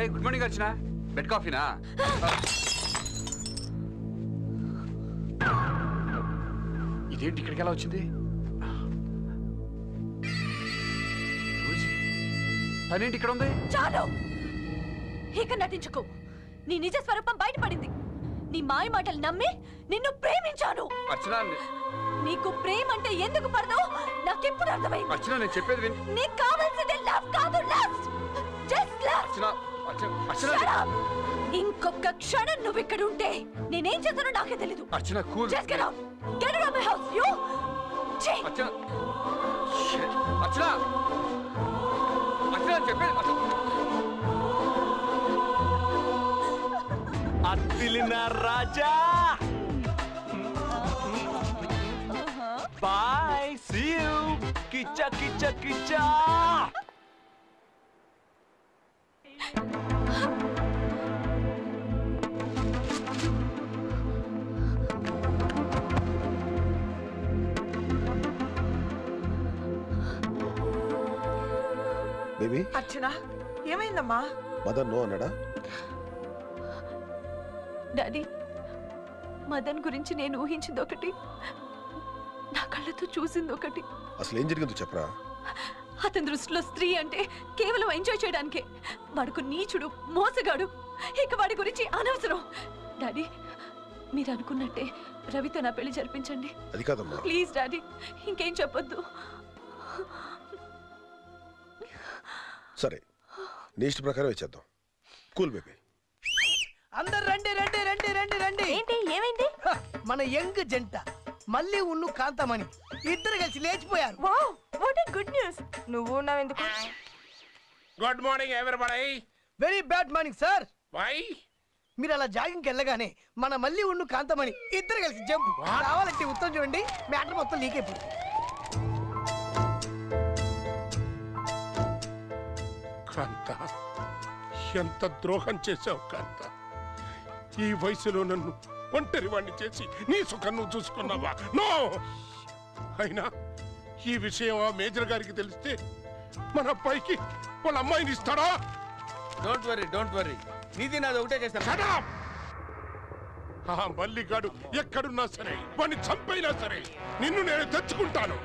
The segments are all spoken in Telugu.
అరే గుడ్ మార్నింగ్ అర్చన. బెడ్ కాఫీనా? ఇదేంటి ఇక్కడికి ఎలా వచ్చింది? తనేంటి ఇక్కడ ఉంది? చాలు, ఇక నటించుకో. నీ నిజ స్వరూపం బయటపడింది. నీ మాయ మాటలు నమ్మి నిన్ను ప్రేమించాను. అర్చన, నీకు ప్రేమ అంటే ఎందుకు పడదో నాకెప్పుడు అర్థమైంది. అర్చన నేను చెప్పేది విను. నీకు కావాల్సింది లవ్ కాదు, lust. Just love. Archana, Archana, ఇంకొక క్షణం నువ్వు ఇక్కడ ఉంటే నేనేం చేస్తానో నాకే తెలీదు. Archana cool. Just get out. Get out of my house. You Archana, Archana, Archana చెప్పేది. అత్తిలిన Raja, bye, see you. Kichcha Kichcha Kichcha. Baby, Archana ఏమైందమ్మా? మదన్ నో అన్నాడా? డాడీ, మదన్ గురించి నేను ఊహించింది ఒకటి, నా కళ్ళతో చూసింది ఒకటి. అసలు ఏం జరిగిందో చెప్పరా. అతని దృష్టిలో స్త్రీ అంటే కేవలం ఎంజాయ్ చేయడానికే. వాడుకు నీచుడు, మోసగాడు. ఇక వాడి గురించి అనవసరం. డాడీ, మీరు అనుకున్నట్టే రవితో నా పెళ్లి జరిపించండి. అది కాదమ్మా. ప్లీజ్ డాడీ, ఇంకేం చెప్పొద్దు. సరే, నీ ఇష్ట ప్రకారం ఇచ్చేద్దాం. Cool baby. అందరు రండి రండి రండి రండి రండి. ఏంటి, ఏమైంది? మన యంగ్ జంట మళ్ళీ ఉన్ను కాంతమని ఇద్దరు కలిసి లేచిపోయారు. Wow, what a good news. నువ్వు ఉన్నావు ఎందుకు? Good morning everybody. Very bad morning sir. Why? మీరు అలా జాగింగ్కి వెళ్ళగానే మన మళ్ళీ ఉన్ను కాంతమని ఇద్దరు కలిసి జంప్. కావాలంటే ఉత్తరం చూడండి, మ్యాటర్ మొత్తం లీక్ అయిపోతుంది. కాంత, ఎంత ద్రోహం చేశావు కాంత. ఈ వయసులో నన్ను ఒంటరి వాణ్ణి చేసి నీ సుఖం నువ్వు చూసుకున్నావా? నో. అయినా ఈ విషయం ఆ మేజర్ గారికి తెలిస్తే మన అబ్బాయికి వాళ్ళ అమ్మాయిని ఇస్తాడా? Don't worry, don't worry. నీది నాది ఒకటే చేస్తాను. ఆ మల్లిగాడు ఎక్కడున్నా సరే, వాడిని చంపైనా సరే నిన్ను నేను తెచ్చుకుంటాను.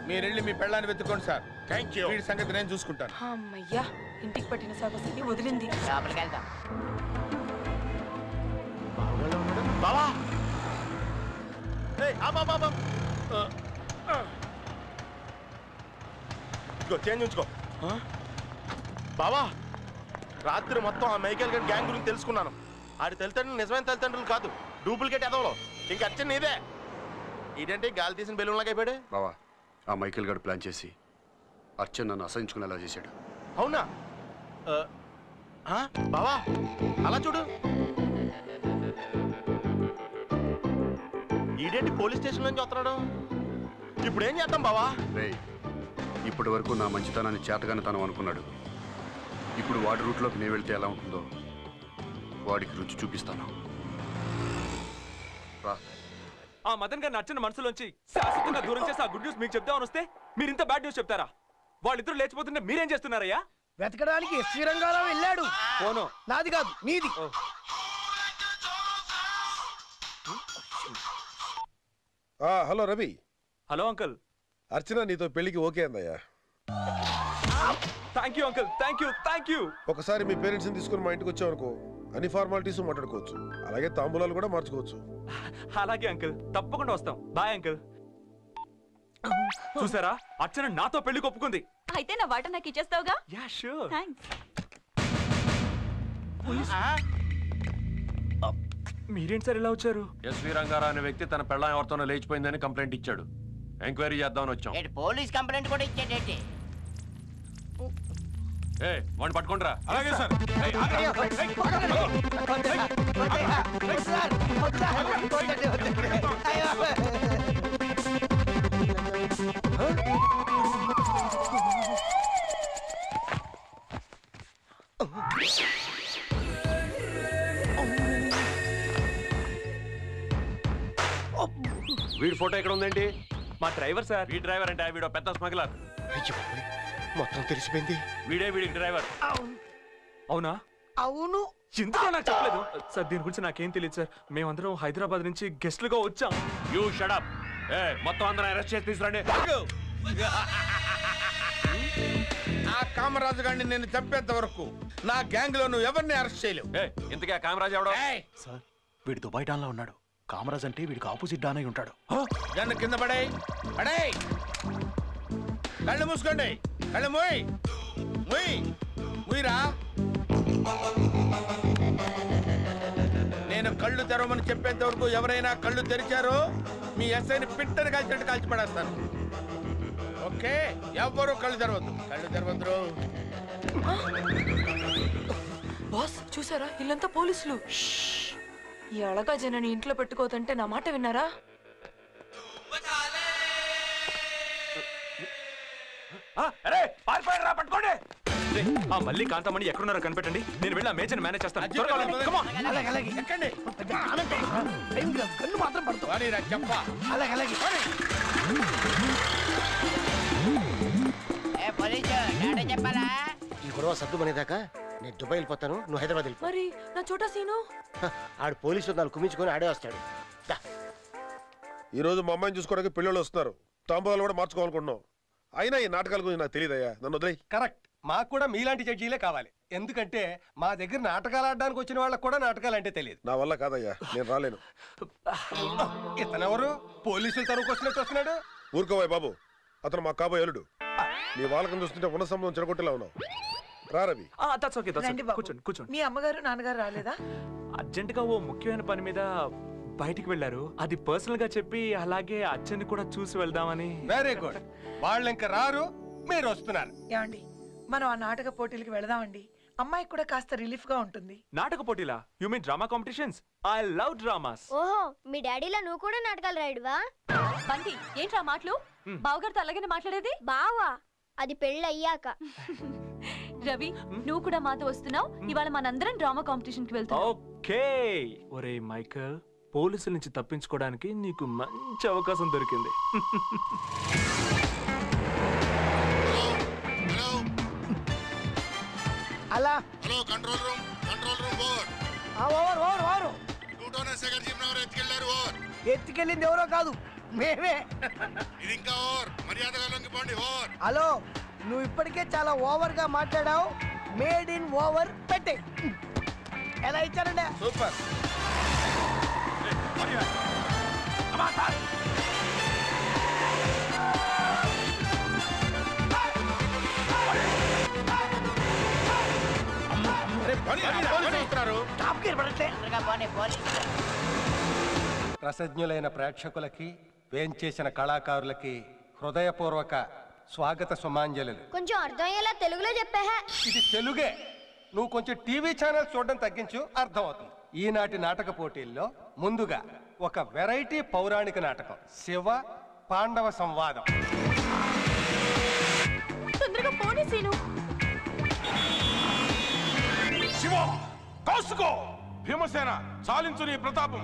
మీరెళ్ళి మీ పెళ్ళాన్ని వెతుక్కోండి సార్. Thank you. వీడి సంగతి నేను చూసుకుంటాను. అమ్మయ్యా, ఇంటికి పట్టిన సగసిని వదిలింది. బావా, చేంజ్ ఉంచుకో. బావా, రాత్రి మొత్తం ఆ మైకేల్ గారి గ్యాంగ్ గురించి తెలుసుకున్నాను. ఆడి తల్లిదండ్రులు నిజమైన తల్లిదండ్రులు కాదు, డూప్లికేట్ ఎదవలో. ఇంక అచ్చ నీదే. ఇదేంటి గాలి తీసిన బెలూన్ లాగా అయిపోయాడు? బావా, ఆ మైకేల్ గారు ప్లాన్ చేసి అర్చన్ నన్ను అసహించుకునేలా చేశాడు. అవునా? బావా, అలా చూడు. ఈడేంటి పోలీస్ స్టేషన్ నుంచి వస్తున్నాడు? ఇప్పుడు ఏం చేద్దాం బావా? రే, ఇప్పటి వరకు నా మంచితనాన్ని చేతగానే తను అనుకున్నాడు. ఇప్పుడు వాడి రూట్లోకి నేను వెళ్తే ఎలా ఉంటుందో వాడికి రుచి చూపిస్తాను. రా. ఆ మదన్ గారిని అర్చన మనసులోంచి శాశ్వతంగా దూరం చేసి ఆ గుడ్ న్యూస్ మీకు చెప్దామని వస్తే మీరు ఇంత బ్యాడ్ న్యూస్ చెప్తారా? వాళ్ళిద్దరు లేచిపోతుంటే మీరేం చేస్తున్నారయ్యా? వెతకడానికి ఎస్వి రంగారావు వెళ్ళాడు. ఫోను నాది కాదు, నీది. Hello Ravi. Hello uncle. Archana నీతో పెళ్లికి ఓకే అందయ్యా. Thank you uncle, thank you, thank you. ఒకసారి మీ పేరెంట్స్ని తీసుకుని మా ఇంటికి వచ్చావనుకో, అన్ని ఫార్మాలిటీస్ మాట్లాడుకోవచ్చు. అలాగే తాంబూలాలు కూడా మార్చుకోవచ్చు. అలాగే అంకుల్, తప్పకుండా వస్తాం. Bye uncle. చూసారా, అర్చన నాతో పెళ్లికి ఒప్పుకుంది. అయితే నా వాట నాకు ఇచ్చేస్తావుగా? Yeah sure. థాంక్స్. మీరేంటి సార్ ఇలా వచ్చారు? ఎస్వి రంగారావు అనే వ్యక్తి తన పెళ్ళాం ఎవరితోనో లేచిపోయిందని కంప్లైంట్ ఇచ్చాడు. ఎంక్వైరీ చేద్దామని వచ్చాం. పోలీస్ కంప్లైంట్ కూడా ఇచ్చాడేంటి? వాడిని పట్టుకుంటారా? అలాగే సార్. వీడి ఫోటో ఎక్కడ ఉందేంటి? మా డ్రైవర్ సార్. ఈ డ్రైవర్ అంటే వీడు పెద్ద స్మగ్లర్. అయ్యో మొత్తం తెలిసిపోయింది. వీడే వీడి డ్రైవర్. అవునా? అవును. ఎందుకో నాకు చెప్పలేదు సార్. దీని గురించి నాకేం తెలియదు సార్. మేమందరం హైదరాబాద్ నుంచి గెస్ట్లుగా వచ్చాం. You shut up. మొత్తం అందరం అరెస్ట్ చేసి తీసుకురండి. ఆ కామరాజు గారిని నేను చంపేంత వరకు నా గ్యాంగ్ లో నువ్వు ఎవరిని అరెస్ట్ చేయలేవు. ఇంతకే కామరాజు ఎవడో? సార్ వీడు దుబాయ్ డాన్లో ఉన్నాడు. కామరాజ్ అంటే వీడికి ఆపోజిట్ డాన్ అయి ఉంటాడు. గన్ను కింద పడేయ్. పడేయ్. కళ్ళు మూసుకోండి. కళ్ళు మూయ్. మూయ్. మూయిరా. నేను కళ్ళు తెరవమని చెప్పేంత వరకు ఎవరైనా కళ్ళు తెరిచారో మీ ఎస్ఐని పిట్టని కాల్చినట్టు కాల్చి పడేస్తాను. ఓకే? ఎవ్వరూ కళ్ళు తెరవద్దు. కళ్ళు తెరవద్దు. బాస్ చూసారా ఇల్లంతా పోలీసులు. ఈ అళగా జనని ఇంట్లో పెట్టుకోదంటే నా మాట విన్నారా? పట్టుకోండి. మళ్ళీ కాంతమణి ఎక్కడున్నారో కనిపెట్టండి. నేను వెళ్ళి ఆ మేజర్ మేనేజ్ చేస్తాను. ఎక్కండి. కన్ను మాత్రం పడుతుంది. చెప్పా. అలాగే అలాగే. చెప్పాలా? ఈ గొడవ సర్దుమనేదాకా నేను దుబాయ్ వెళ్ళిపోతాను, నువ్వు హైదరాబాద్ వెళ్ళిపో. మరి నా చోటా సీను ఆడు పోలీసులు నాలుగు కుమ్మించుకొని ఆడే వస్తాడు. ఈ రోజు మా అమ్మాయిని చూసుకోవడానికి పిల్లలు వస్తున్నారు. తాంబూలాలు కూడా మార్చుకోవాలనుకుంటున్నాం. అయినా ఈ నాటకాల గురించి నాకు తెలియదయ్యా. నన్ను వదిలేయ్. కరెక్ట్. మాకు కూడా మీలాంటి జడ్జీలే కావాలి. ఎందుకంటే మా దగ్గర నాటకాలు ఆడడానికి వచ్చిన వాళ్ళకి కూడా నాటకాలు అంటే తెలియదు. నా వల్ల కాదయ్యా, నేను రాలేను. ఇతనెవరు? పోలీసులు తరువుకు వస్తున్నట్టు వస్తున్నాడు. ఊరుకోవాయి బాబు, అతను మా కాబోయే అల్లుడు. నీ వాళ్ళకం చూస్తుంటే ఉన్న సంబంధం చెడగొట్టేలా ఉన్నావు. రా రవి. కూర్చోండి. మీ అమ్మగారు నాన్నగారు రాలేదా? అర్జెంట్ గా ఓ ముఖ్యమైన పని మీద బయటికి వెళ్లారు. అది పర్సనల్ గా చెప్పి అలాగే అచ్చని కూడా చూసి వెళ్దామని. Very good. వాళ్ళు ఇంకా రారు, మీరు వస్తున్నారు. ఏమండి మనం ఆ నాటక పోటీలకు వెళదామండి. అమ్మాయికి కూడా కాస్త రిలీఫ్ గా ఉంటుంది. నాటక పోటీలా? You mean drama competitions? I love dramas. ఓహో, మీ డాడీలా నువ్వు కూడా నాటకాలు రాయడువా? బంటి ఏంట్రా మాటలు? బావగారితో అలాగనే మాట్లాడేది? బావా అది పెళ్ళి అయ్యాక. రవి నువ్వు కూడా మాతో వస్తున్నావు. ఇవాళ మనందరం డ్రామా కాంపిటీషన్ కి వెళ్తాం. ఓకే. ఒరే మైకల్, పోలీసుల నుంచి తప్పించుకోవడానికి నీకు మంచి అవకాశం దొరికింది. అలా hello control room. Control room over. Over over over. ప్లూటోనే సెకండ్ జిమ్ ఎవరు ఎత్తుకెళ్లారు? ఓవర్. ఎత్తుకెళ్ళింది ఎవరో కాదు, మేమే. ఇది ఇంకా ఓవర్. మర్యాదగా లొంగిపోండి. ఓవర్. హలో, నువ్వు ఇప్పటికే చాలా ఓవర్ గా మాట్లాడావు. మేడ్ ఇన్ ఓవర్ పెట్టే. ఎలా ఇచ్చారండి? సూపర్. రసజ్ఞులైన ప్రేక్షకులకి, వేంచేసిన కళాకారులకి హృదయపూర్వక స్వాగత సుమాంజలు. కొంచెం అర్థమయ్యేలా తెలుగులో చెప్పే. ఇది తెలుగే. నువ్వు కొంచెం టీవీ ఛానల్ చూడడం తగ్గించు, అర్థం అవుతుంది. ఈనాటి నాటక పోటీల్లో ముందుగా ఒక వెరైటీ పౌరాణిక నాటకం, శివ పాండవ సంవాదం. తొందరగా పోనీ సీను. శివ కాసుకో. భీమసేన చాలించు నీ ప్రతాపం.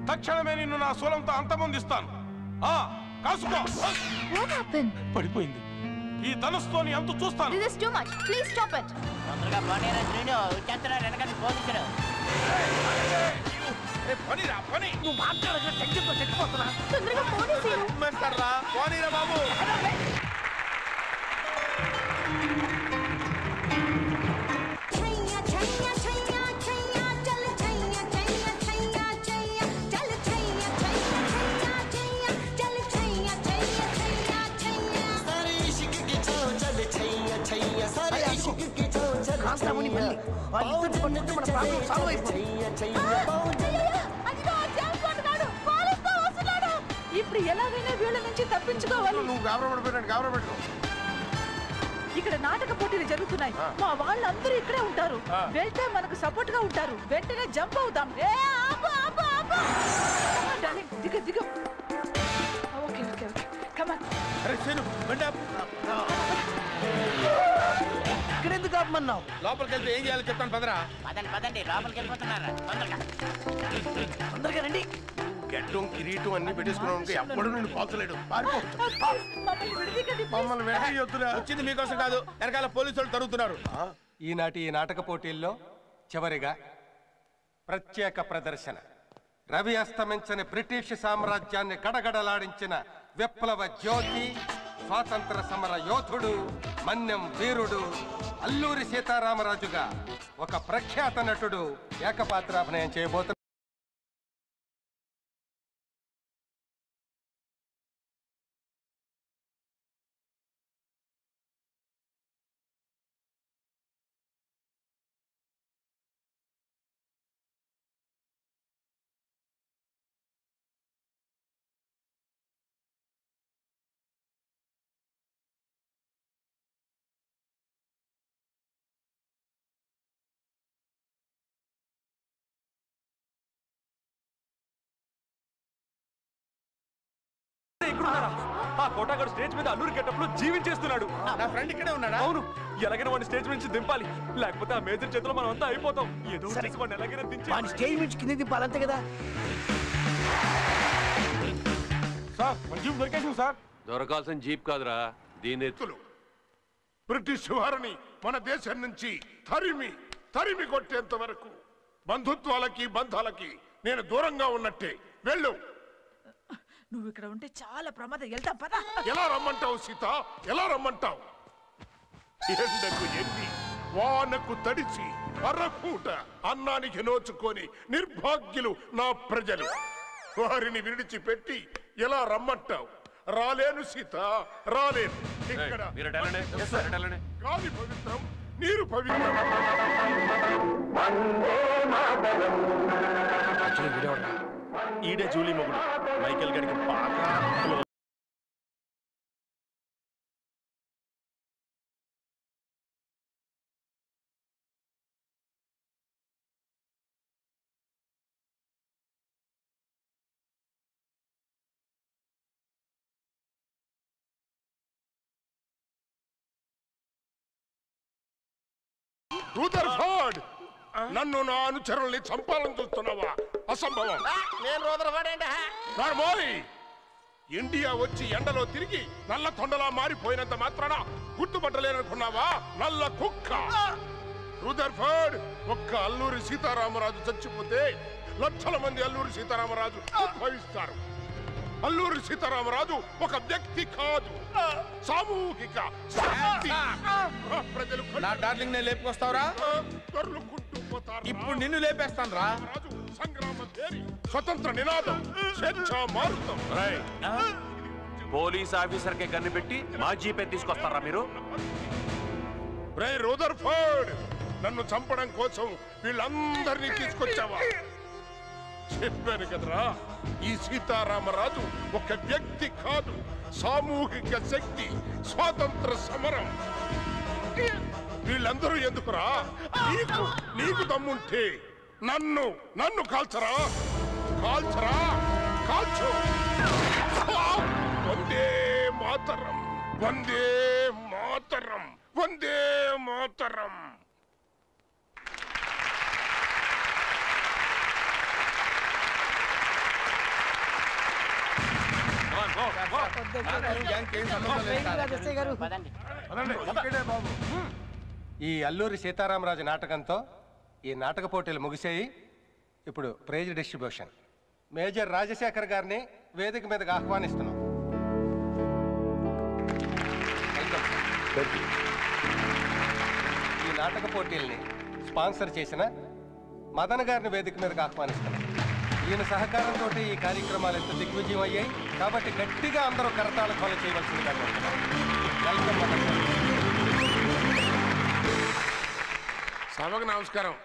తక్షణమే నిన్ను నా శూలంతో అంతమొందిస్తాను. కాసుకో. పడిపోయింది. ఈ ధనుస్తోని అంతు చూస్తాను. This is too much. Please stop it. తొందరగా పోనీరా శ్రీను, వచ్చేస్తున్నారు వెనకాల పోలీసులు. పనిరా పని. నువ్వు మాట్లాడగా టెన్షన్తో చచ్చిపోతున్నా. తొందరగా పోనీ సీను. పోనీరా బాబు. కాంతామణి మళ్ళీ వాళ్ళిద్దరిని పట్టుకుంటే మన ప్రాబ్లం సాల్వ్ అయిపోతుంది. ఇప్పుడు ఎలాగైనా వీళ్ళ నుంచి తప్పించుకోవాలి. నువ్వు గాబరపడిపోయాడు. ఇక్కడ నాటక పోటీలు జరుగుతున్నాయి. మా వాళ్ళందరూ ఇక్కడే ఉంటారు. వెళ్తే మనకు సపోర్ట్ గా ఉంటారు. వెంటనే జంప్ అవుతాం. దిగ దిగ. Okay okay okay. Come on. అరే శీను, బండి ఆపు. ఇక్కడ ఎందుకు ఆపమన్నావు? లోపలికి వెళ్తే ఏం చేయాలో చెప్తాను. పదరా. పదండి పదండి, లోపలికి వెళ్ళిపోతున్నారా? తొందరగా తొందరగా రండి. గడ్డం కిరీటం అన్ని పెట్టేసుకున్నావు ఎప్పుడు నేను పోతలేడు పారిపో మమ్మల్ని వెనకయ్యొద్దురా వచ్చింది మీకోసం కాదు వెనకాల పోలీసులు తరుగుతున్నారు ఈనాటి ఈ నాటక పోటీల్లో చివరిగా ప్రత్యేక ప్రదర్శన రవి అస్తమించని బ్రిటిష్ సామ్రాజ్యాన్ని గడగడలాడించిన విప్లవ జ్యోతి స్వాతంత్ర సమర యోధుడు మన్యం వీరుడు అల్లూరి సీతారామరాజుగా ఒక ప్రఖ్యాత నటుడు ఏకపాత్రాభినయం చేయబోతున్నారు. ఆ కోటాగాడు స్టేజ్ మీద అల్లూరి గెటప్లో జీవించేస్తున్నాడు. నా ఫ్రెండ్ ఇక్కడే ఉన్నాడా? అవును, ఎలాగైనా వాడిని స్టేజ్ నుంచి దింపాలి, లేకపోతే ఆ మేజర్ చేతిలో మనం అంతా అయిపోతాం. ఏదో చేసి వాడిని ఎలాగైనా దించి స్టేజ్ నుంచి కింద దింపాలంతే కదా. సార్ జీప్ దొరికేసింది సార్. దొరకాల్సిన జీప్ కాదురా దీని ఎత్తులు. బ్రిటిష్ వారిని మన దేశం నుంచి తరిమి కొట్టేంత వరకు బంధుత్వాలకి బంధాలకి నేను దూరంగా ఉన్నట్టే. వెళ్ళు. నువ్వు ఇక్కడ ఉంటే చాలా ప్రమాదం. వెళ్తాం పద. ఎలా రమ్మంటావు సీత, ఎలా రమ్మంటావు? ఎండకు ఎండి వానకు తడిచి అరపూట అన్నానికి నోచుకొని నిర్భాగ్యులు నా ప్రజలు. వారిని విడిచిపెట్టి ఎలా రమ్మంటావు? రాలేను సీత, రాలేను. ఇక్కడ గాలి పవిత్రం, నీరు పవిత్రం. ఈడే జూలీ మొగుడు మైకేల్ గడికి బాగా రూదర్ఫోర్డ్, నన్ను నా అనుచరుల్ని చంపాలని చూస్తున్నావా? అసంభవం. నేను రూదర్ఫోర్డ్. ఇండియా వచ్చి ఎండలో తిరిగి నల్ల తొండలా మారిపోయినంత మాత్రాన గుర్తుపట్టలేననుకున్నావా? నల్ల కుక్క. రూదర్ఫోర్డ్, ఒక్క అల్లూరి సీతారామరాజు చచ్చిపోతే లక్షల మంది అల్లూరి సీతారామరాజు ఉద్భవిస్తారు. అల్లూరి సీతారామరాజు ఒక వ్యక్తి కాదు, సామూహిక శక్తి. ప్రజలు నా డార్లింగ్ నే లేపుకొస్తావురా? ఇప్పుడు నిన్ను లేపేస్తాను రా. సంగ్రామ తేరి, స్వతంత్ర నినాదం, స్వేచ్ఛ మారుతం. పోలీస్ ఆఫీసర్ కే కన్ను పెట్టి మా జీపే తీసుకొస్తారా మీరు? రూదర్ఫోర్డ్, నన్ను చంపడం కోసం వీళ్ళందరినీ తీసుకొచ్చావా? చెప్పాను కదరా, ఈ సీతారామరాజు ఒక వ్యక్తి కాదు, సామూహిక శక్తి, స్వాతంత్ర సమరం. వీళ్ళందరూ ఎందుకురా? నీకు దమ్ముంటే నన్ను కాల్చరా, కాల్చు. వందే మాతరం, వందే మాతరం, వందే మాతరం. ఈ అల్లూరి సీతారామరాజు నాటకంతో ఈ నాటక పోటీలు ముగిసాయి. ఇప్పుడు ప్రైజ్ డిస్ట్రిబ్యూషన్. మేజర్ రాజశేఖర్ గారిని వేదిక మీదకి ఆహ్వానిస్తున్నాం. ఈ నాటక పోటీల్ని స్పాన్సర్ చేసిన మదన్ గారిని వేదిక మీదకి ఆహ్వానిస్తున్నాం. ఈయన సహకారంతో ఈ కార్యక్రమాలు ఎంత దిగ్విజయం అయ్యాయి కాబట్టి గట్టిగా అందరూ కరతాళ ధ్వనులు చేయవలసిందిగా కోరుతున్నాం. వెల్కమ్ మదన్ గారు. సభకు నమస్కారం.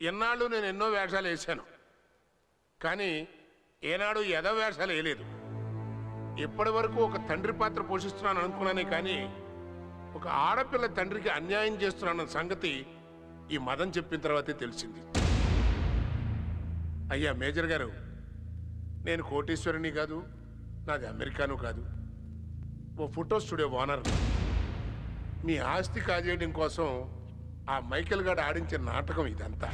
ఎన్నాళ్ళు నేను ఎన్నో వేషాలు వేశాను, కానీ ఏనాడు ఎద వేషాలు వేయలేదు. ఇప్పటి వరకు ఒక తండ్రి పాత్ర పోషిస్తున్నాను అనుకున్నానే కానీ ఒక ఆడపిల్ల తండ్రికి అన్యాయం చేస్తున్నాన్న సంగతి ఈ మదన్ చెప్పిన తర్వాతే తెలిసింది. అయ్యా మేజర్ గారు, నేను కోటీశ్వరుని కాదు, నాది అమెరికాను కాదు, ఓ ఫోటో స్టూడియో ఓనర్. మీ ఆస్తి కాజేయడం కోసం ఆ మైకేల్ గారు ఆడించే నాటకం ఇదంతా.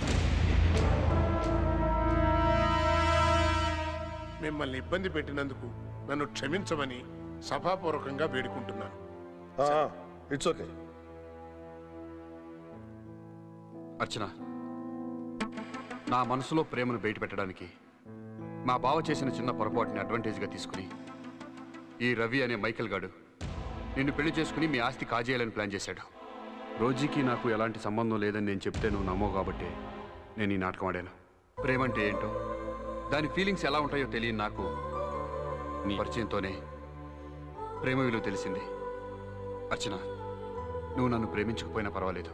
మిమ్మల్ని ఇబ్బంది పెట్టినందుకు నన్ను క్షమించమని సభాపూర్వకంగా వేడుకుంటున్నాను. It's okay. అర్చన, నా మనసులో ప్రేమను బయట పెట్టడానికి మా బావ చేసిన చిన్న పొరపాటుని అడ్వాంటేజ్గా తీసుకుని ఈ రవి అనే మైకేల్ గాడు నిన్ను పెళ్లి చేసుకుని మీ ఆస్తి కాజేయాలని ప్లాన్ చేశాడు. రోజీకి నాకు ఎలాంటి సంబంధం లేదని నేను చెప్తే నువ్వు నమ్మవు కాబట్టి నేను ఈ నాటకం ఆడాను. ప్రేమ అంటే ఏంటో, దాని ఫీలింగ్స్ ఎలా ఉంటాయో తెలియని నాకు నీ పరిచయంతోనే ప్రేమ విలువ తెలిసింది. అర్చన, నువ్వు నన్ను ప్రేమించకపోయినా పర్వాలేదు,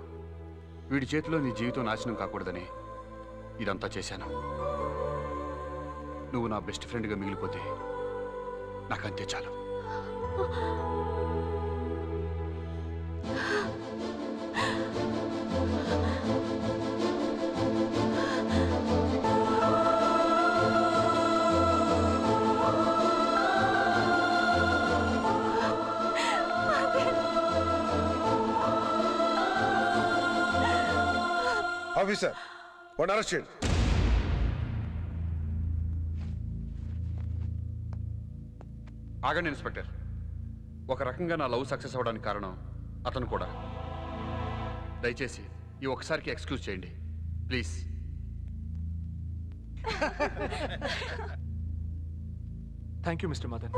వీడి చేతిలో నీ జీవితం నాశనం కాకూడదని ఇదంతా చేశాను. నువ్వు నా బెస్ట్ ఫ్రెండ్గా మిగిలిపోతే నాకంతే చాలు. ఆఫీసర్, వాడిని అరెస్ట్ చేయండి. ఆగండి ఇన్స్పెక్టర్. ఒక రకంగా నా లవ్ సక్సెస్ అవ్వడానికి కారణం అతను కూడా. దయచేసి ఈ ఒక్కసారికి ఎక్స్క్యూజ్ చేయండి please. Thank you mister Madan.